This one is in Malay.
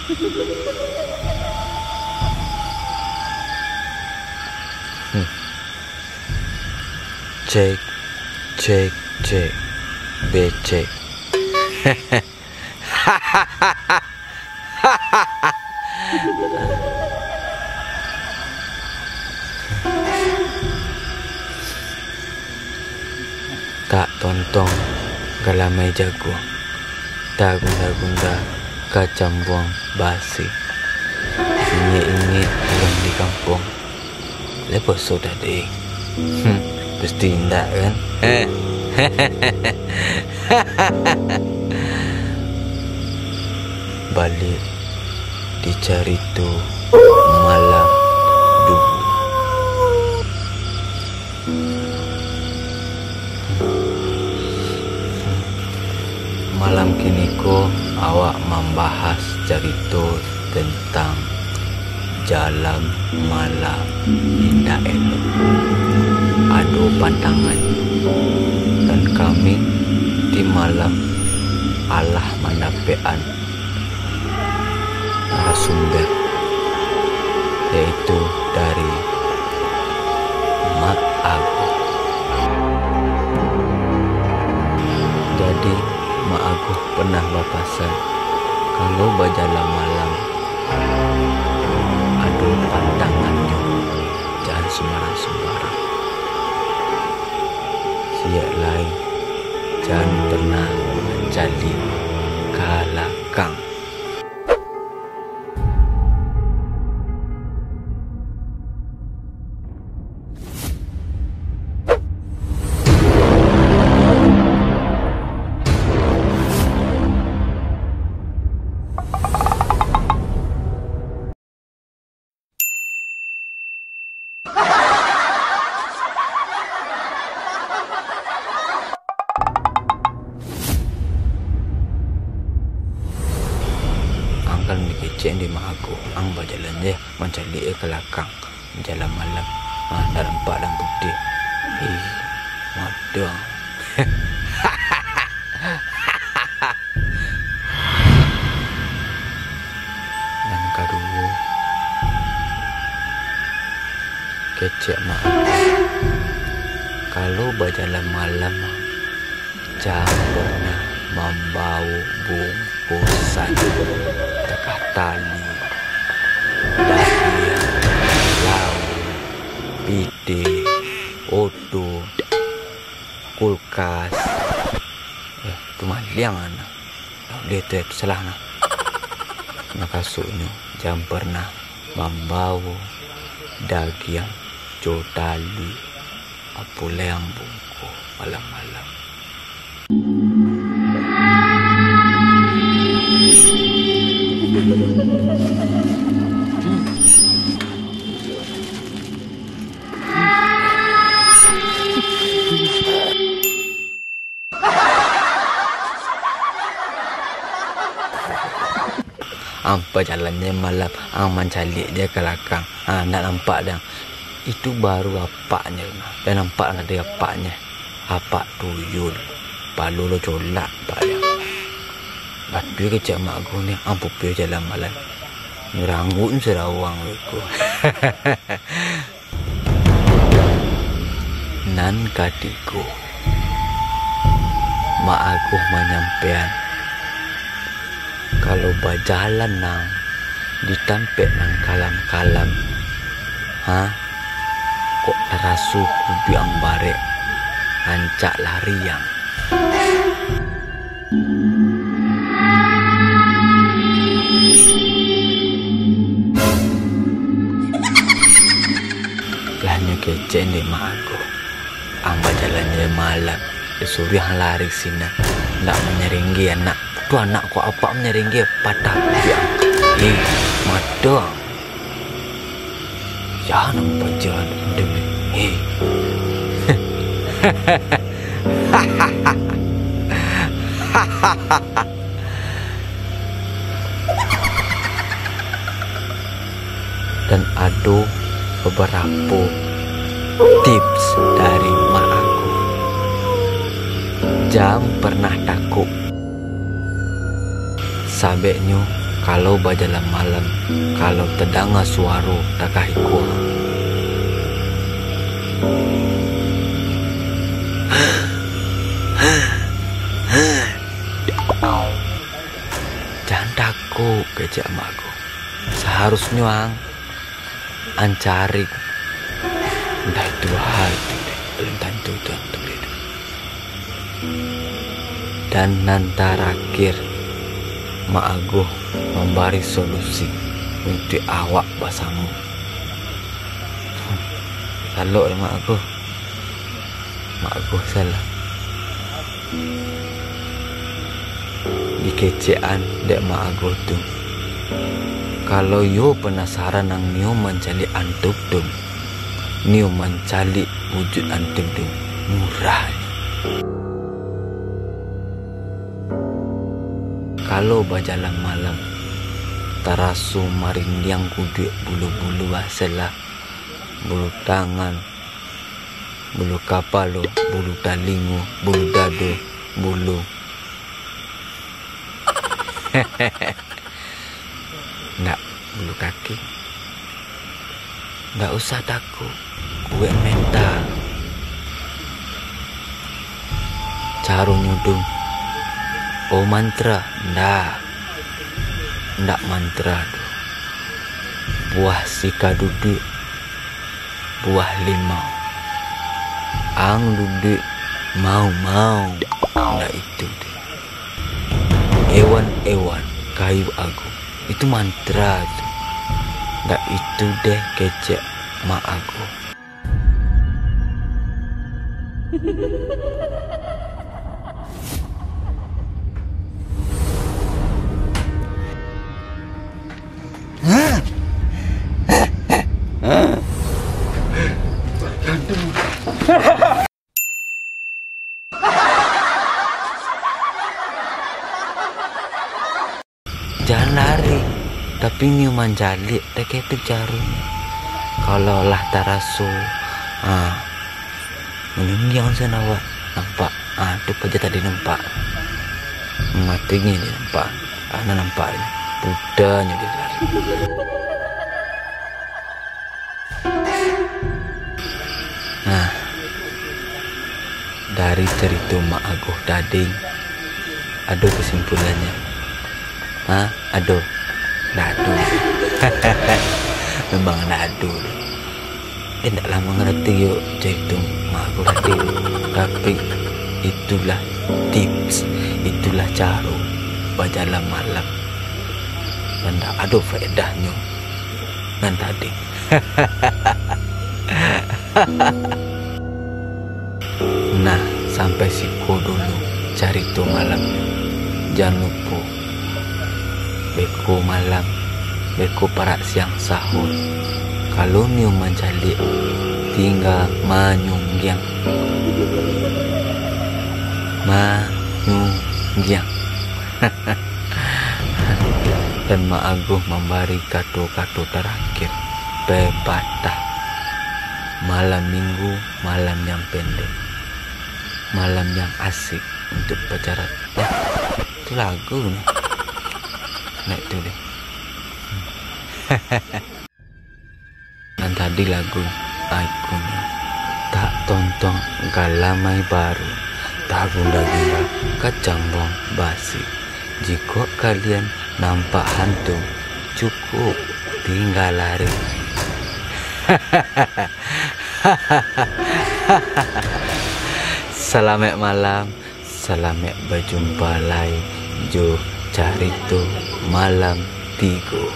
Cek, cek, cek, becek. Tak tontong galamai jagung, tak gunda-gunda kacang buang basi. Ingit-ingit orang di kampung, lepas sudah deh. Pasti indah kan? Balik dicari tu malam dulu. Malam kini ko awak membahas cerita tentang jalan malam indah elok. Adu pandangan dan kami di malam Allah mendapean narasumber, yaitu dari Mak Aguh. Jadi Mak Aguh pernah berpesan kalau berjalan malam adu pandangannya jangan sembarang-sembarang. Siap lain jangan pernah menjadi kalakang. Angkan dikecek di Mak Aguh, ang berjalan je mencari ke belakang jalan malam. Dah nampak dan putih. Madang. Dan kedua kecek Mak Aguh, kalau berjalan malam jangan pernah membawa bungkusan tekah tali, dahlia, lau, pide, oto, kulkas. Tu maliang anak. Dia tu salah nak. Nak kasutnya jangan pernah membawa daging jodali apa yang bungkus malam-malam. Apa jalannya malam, mencari dia ke belakang. Nak nampak dah. Itu baru apaknya. Dan nampak ada apaknya. Apak tuyul. Palu lo colak pak dia. Batu kecak Mak Aguh ni, pupil jalan malam. Ranggut serawang aku. Nan katiku, Mak Aguh menyampaikan, kalau berjalan nang ditampek nang kalam-kalam, kok terasu kubiang barek, rancak lariang. Lahnya kecek ni Mak Aguh, berjalannya malam, disuruh yang lari sini, nak menyeringgi anak. Tu anak kau apa menyeringgi patah biang. Madang. Ya nampak jalan demi. Dan ada beberapa tips dari Mak Aguh. Jangan pernah takut. Sabeknya Kalau bajalan malam, kalau terdengar suara takahikua. Jangan takut, kecik emakku. Seharusnya ang cari. Entah itu hal itu deh, belum tentu itu. Dan nanti terakhir, Mak Aguh memberi solusi untuk awak basamu. Kalau Mak Aguh salah. Di kecean dek Mak Aguh tu. Kalau yo penasaran nang nio mencari antuk tu, nio mencari wujud antuk tu murah. Kalau berjalan malam, tarasu marindiang kudu bulu-bulu asalah, bulu tangan, bulu kapalo, bulu talingu, bulu dado, bulu. Nggak, bulu kaki. Nggak usah takut, gue mental. Caru nyudung. Oh mantra, ndak mantra tu. Buah sika duduk, buah limau. Ang duduk, mau, ndak itu deh. Ewan, kayu agung, itu mantra tu. Ndak itu deh kecek Mak Aguh. Jangan lari, tapi nyuman jalik tak itu jarum. Kalau lah tarasu, menunjang sana awak nampak, tu aja tadi nampak, matinya dia nampak, nampak ini, budanya dia lari. Nah, dari cerita Mak Aguh tadi, ada kesimpulannya. Aduh, nadu. Memang nadu. Tidak lama ngerti yuk cerita Mak Aguh tadi. Tapi itulah tips, itulah cara berjalan malam. Dan tak ada faedahnya dengan tadi. Nah, sampai siku dulu cari tu malamnya. Jangan lupa beko malam, beko parak siang sahur. Kalau niu mencalik, tinggal manyunggiang. Dan Mak Aguh memberi kado-kado terakhir, pepatah. Malam minggu, malam yang pendek, malam yang asik untuk pacaran. Ya, itu lagu nih. Nah itu deh. Dan tadi lagu ikonnya. Tak tonton galamai baru, tak gunda-gunda kecambong basi. Jika kalian nampak hantu, cukup tinggal lari. Selamat malam, selamat berjumpa lagi. Jo cari tu malam tigo.